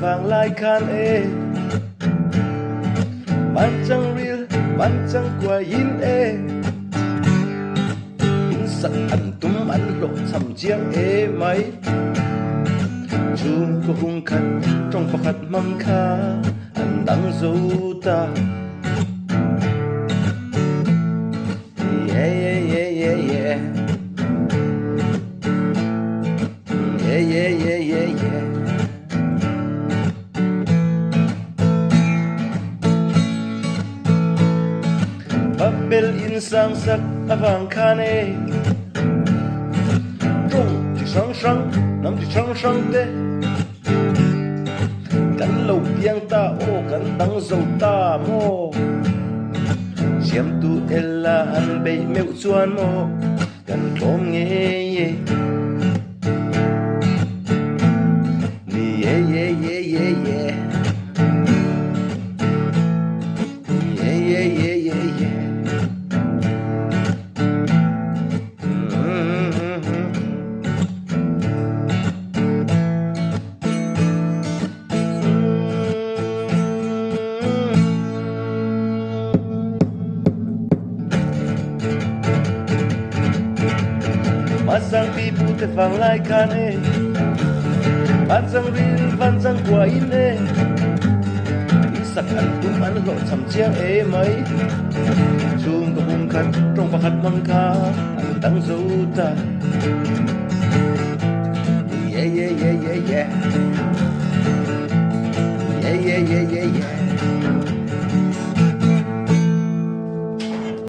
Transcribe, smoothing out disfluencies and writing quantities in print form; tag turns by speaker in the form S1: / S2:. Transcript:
S1: vàng lai khan e ban chẳng real ban chẳng qua in e in sắc ăn tum ăn lộ thầm chiang e mai chung có hung khát trong bạc hạt măng kha ăn đắng dấu ta yeah yeah yeah yeah yeah yeah yeah yeah yeah yeah Babel in sang sắc vàng khane trung thì sang nam thì sang thế cắn lầu piang ta ô cắn đắng dầu ta mô xem tu ella an bay mèo chuan mô cắn tôm nghe yeah yeah yeah yeah yeah yeah yeah yeah yeah yeah Masang pipu te vang lai khan e ban sang rin van sang qua in e isak an tum an lo cham chiang e mai chung ko hung khat trong pakhat mang kha an dang zo ta yeah yeah yeah yeah yeah yeah yeah yeah yeah yeah